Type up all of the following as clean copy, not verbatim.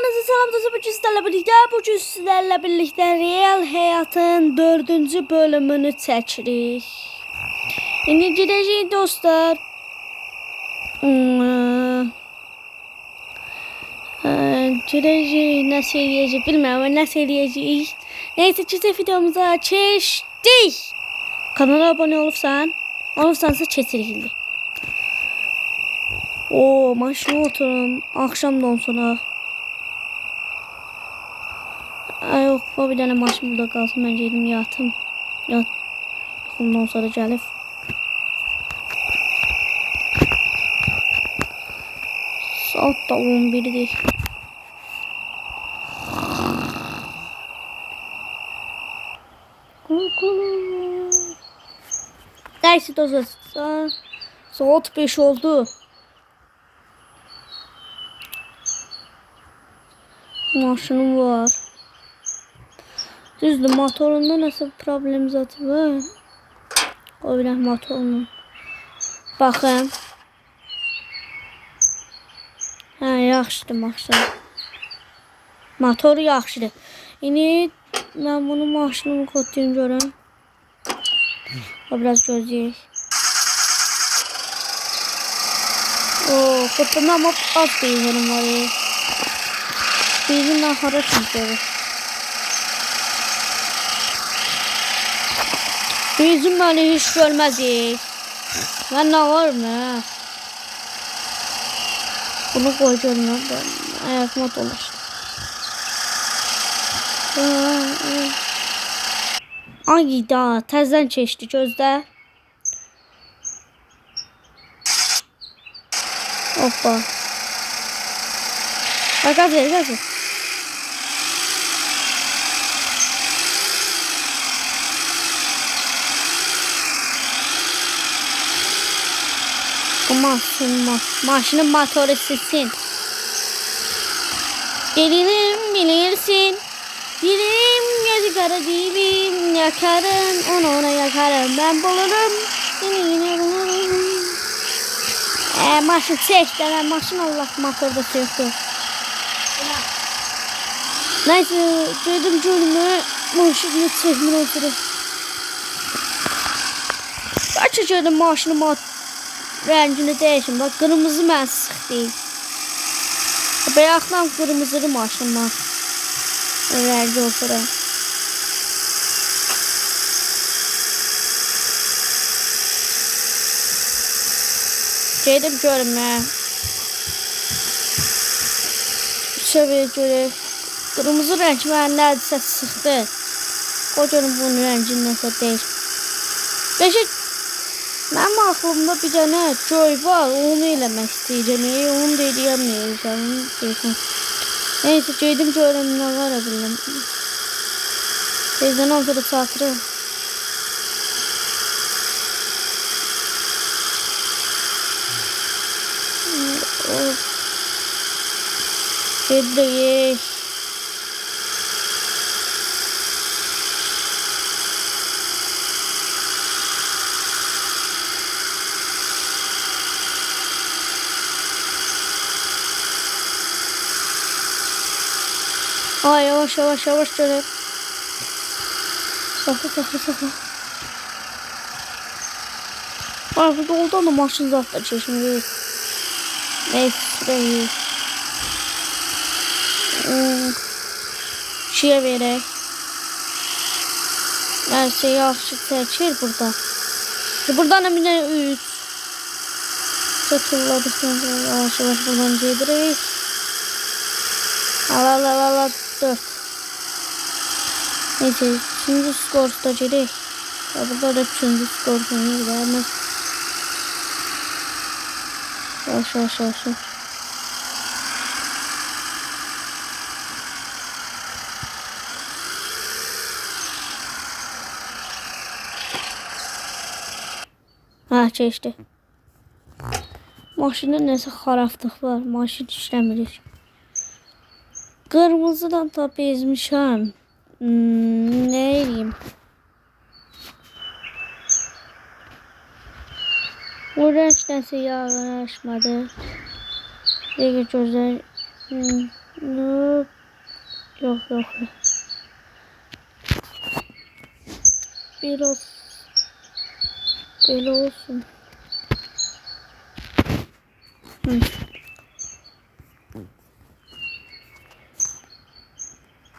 Hepinize selam dostlar. Bugün sizlerle birlikte Real Hayatın 4. bölümünü çekirik. Şimdi gideceğiz dostlar. Gideceğiz, nasıl yiyeceğiz bilmiyorum ama nasıl yiyeceğiz. Neyse çizgi videomuza geçtik. Kanala abone olursansa keçirik. Oo, maşına oturun akşamdan sonra. Ay yok, bir tane maşın burada kalsın, ben gelim yatım. Ondan sonra gelip. Saat da 11'dir. Neyse dostlar, saat 5 oldu. Maşınım var. Düzdür, motorunda nasıl problem zaten var. O bir motorunun. Bakın. Ha, yaxşıdır. Motoru yaxşıdır. İndi ben bunu maşınımı kodlayayım görün. O biraz gözleyək. Oo, kodlama ama az benzinim var. Benzin ahara çünkü olur. Benzin böyle hiç görmez. Ben ne var mı? Bunu koy görmüyorum ben. Ayakıma dolaştı. Ay da tezden çeşdi gözde. Hoppa. Bak gaz ver. Maşının motoru sizsin. Gelirim bilirsin. Dilim gözü kara değilim. Yakarım onu ona yakarım. Ben bulurum. Yine bulurum. Maşın çekti. Maşın Allah motorda çekti. Neyse dedim cürmü. Maşını çekmir oturup. Açacağım maşını rengini değişim. Bak kırmızı mən sıx değil. Bayaqdan kırmızılı maşın var. Rengi oturup. Gedim görüm. Şöyle görək. Kırmızı renk mən nədirsə sıxdı. O görüm bunun rengini nəsə değiş. Beşik. Mənim aklımda bir tane Joy var, onu eləmək istəyəcəm. Onu da eləyəməyəcəm. Neyse, gedim görəm nə var biləm. Tezdən sonra çatırım. Gedik. Ay yavaş dönelim. Sakla. Ay bu yoldan da maşın zaten çeşmeli. Neyse şurayı. Şeye verək. Her şey yaxşı çəkir burada. Buradan da bir tane 3. Çatırladık sonra yavaş buradan gedirik. Al 4. Neyse, 3. skorda gerek. Burada da 3. skorda gidelim. Yavaş. Ha, geçti. Maşında nəsə xarablıq var. Maşın işləmir. Kırmızıdan da bezmişəm. Ne edeyim? O renk nəsə yağlaşmadı. Dəqiq gözlər. Noob. Yok yok. Biraz böyle olsun. Hı.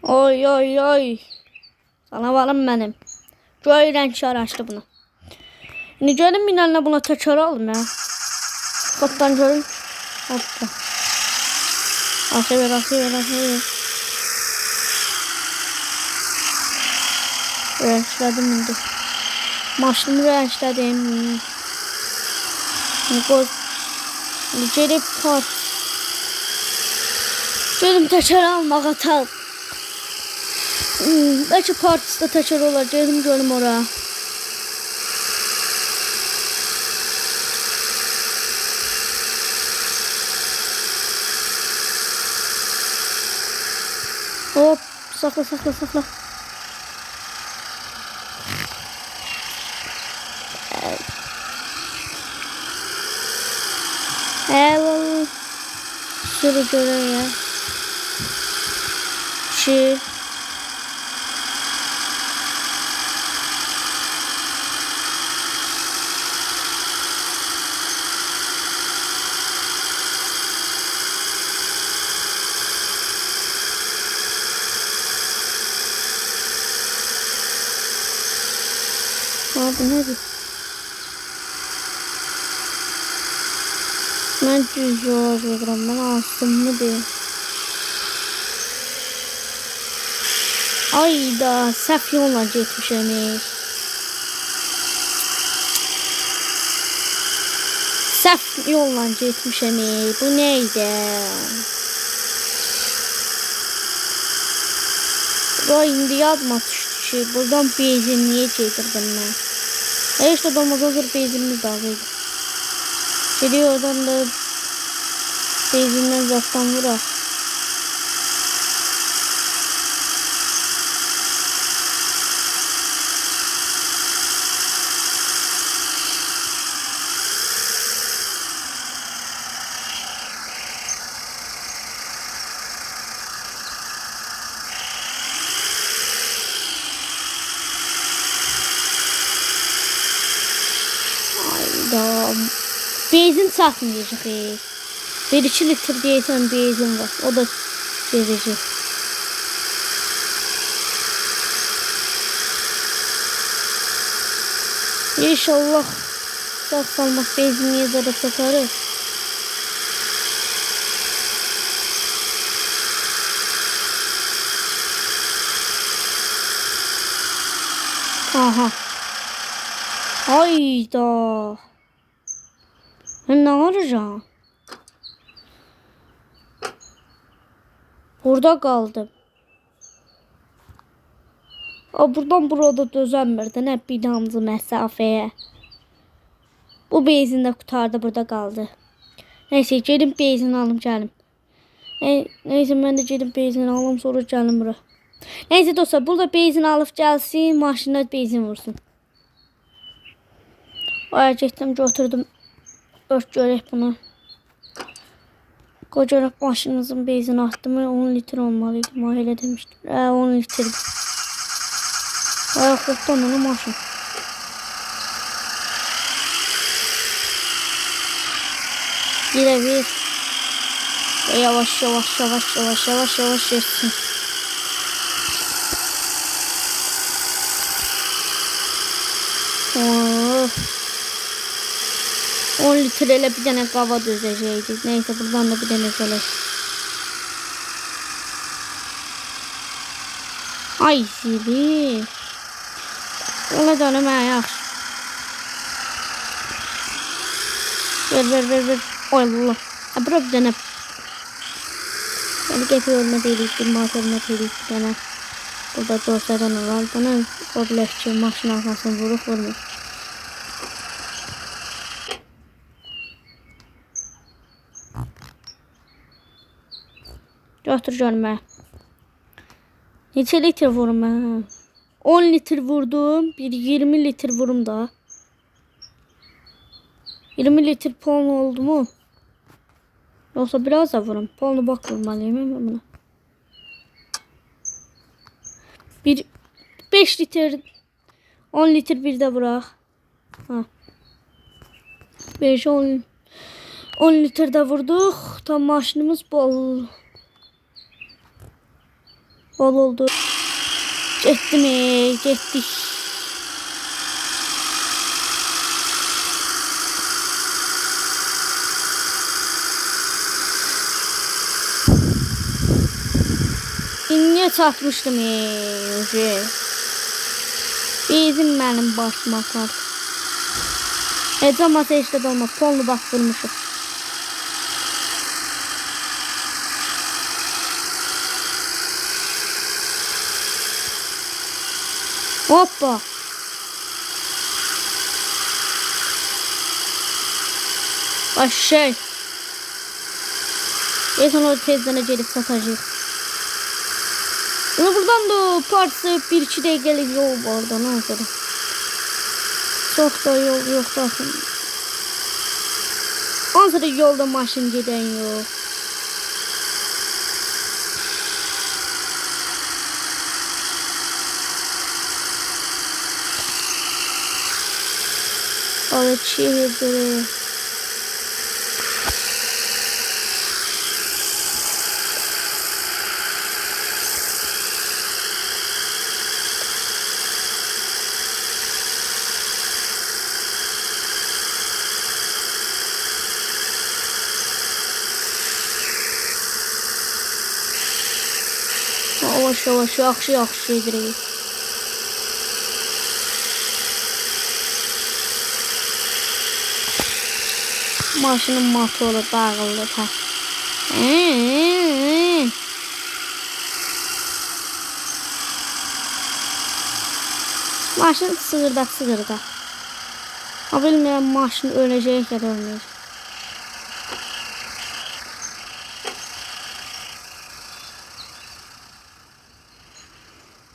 Oy oy oy. Sana varım benim. Joy renk araçtı bunu. Şimdi gelin minenle buna tekrar alın ya. Kaptan görün. Hoppa. Aferin. Rençledim indi. Maşınımı rençledim. Gelip part. Gelin tekrar almak atalım. Belki partisi de tekrar olar. Gelin görüm oraya. Hop, sakla. Evet. Şöyle görün ya. Abi nedir? Ben düz yol yazıyorum. Ben astım mı diye. Ayda səhv yolla getmişəm. Səhv yolla getmişəm. Bu neydi? Bu indi yadıma düşdü ki, buradan benzinliyə getirdim mən. İşte domuzazır benzinimiz dağıydı. Geliyor oradan da benzindən zatdan vurar. Benzin satmayacak. 1-2 litre diyeysen benzin var. O da verecek. İnşallah sağ salmak benzinliğe zarar satarız. Aha. Hayda. Ben ne arayacağım? Burada kaldım. Buradan burada dözənmirdi. Ne binamızı mesafeye. Bu benzin de kurtardı, burada kaldı. Neyse gelin benzin alım gelim. Neyse ben de gelin benzin alım sonra gelim bura. Neyse dostlar, burada benzin alıp gelsin, maşına benzin vursun. Oraya gittim, oturdum. Ört görək bunu. Kocarak maşınımızın benzin attı mı 10 litre olmalıydı. Mahile demiştim. 10 litre. Bayağı korktan onu maşın. Bir. Yavaş geçsin. Oh. 10 litreyle bir tane kava dözeceğiz. Neyse buradan da bir tane şöyle. Ay zili. Öyle döneme yaxşı. Ver. Oy Allah. Bura bir tane. Yani kepi ölme deyilik. Bir mat ölme deyilik bir tane. Burada dörtlerden var. Bana o bilekçi maşın arkasını vurup vurmuş. Götür görmə. Neçə litre vurum mən? 10 litre vurdum. Bir 20 litre vurum da. 20 litre poln oldu mu? Yoksa biraz da vurum. Polnu bak vurmalıyım ben buna. Bir 5 litr 10 litr bir de bırak. Ha. 5 10 litr de vurduk. Tam maşınımız bol oldu. Getdi mi? Getdik. İnniye çatmışdım. Bizim benim başıma kaldı. Cam ateşte dolma. Kolunu bastırmışım. Hoppa. Aşağı. Sonra o tezden gelip satacak. Buradan da partisi 1-2 dakikalık yol var da ne kadar. Çok da yol yok da. Ansıra yolda maşın giden yok. Abi çiğdir. Yavaş yaxşı edirik. Maşının motoru dağıldı. Maşın sığırda. Ha bilmirəm maşın öləcək ya da ölməyəcək.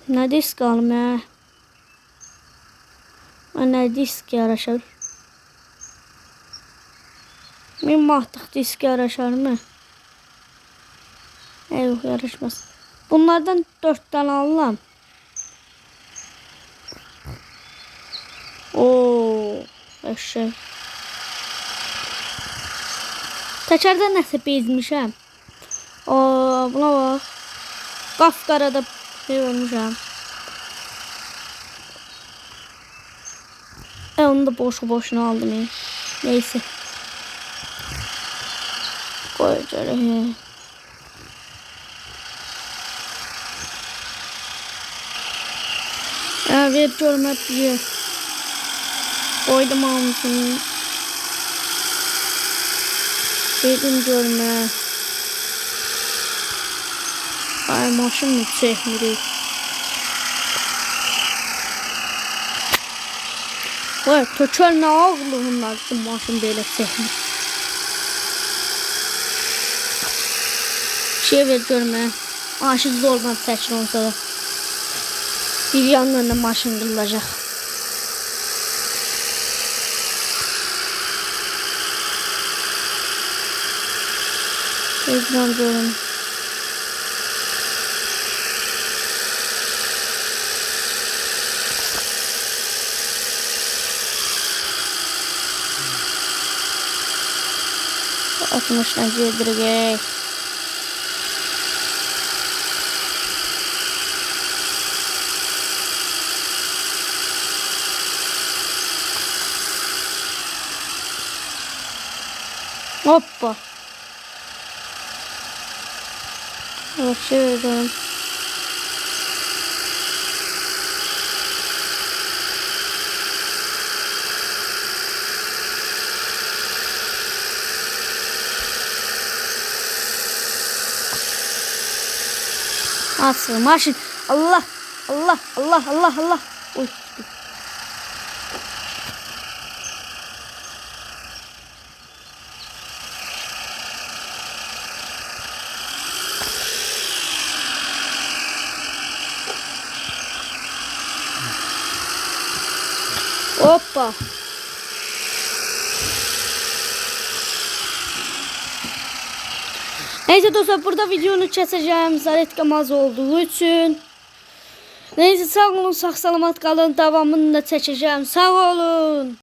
Ne disk alım ya? Ne disk yaraşır? Bir mahtık disk yaraşır mı? Yok yarışmaz. Bunlardan 4 tane alalım. Oo, eşek. Təkərdə nəsə bezmişəm. Buna bak. Qafqarada ölmüşəm. Onu da boşuna aldım. Neyse. Koyacağım. Ver görmək diye. Koydum almışım. Verdim görmək. Ay maşın mı çekmirik? Vay tökəl nə ağlı bunlar ki maşın belə çekmir. Şey ver görmək. Maşın zorla çəkir onsa da. Bir yandan da maşın qırılacaq. Ekran görün. Atmışlar yedirgey. Hoppa. Evet şöyle. Asıl maşın. Allah. Uy. Hoppa. Neyse dostlar burada videonu keseceğim. Zaret kamaz olduğu için. Neyse sağ olun, sağ salamat qalın. Davamını da çəkəcəm. Sağ olun.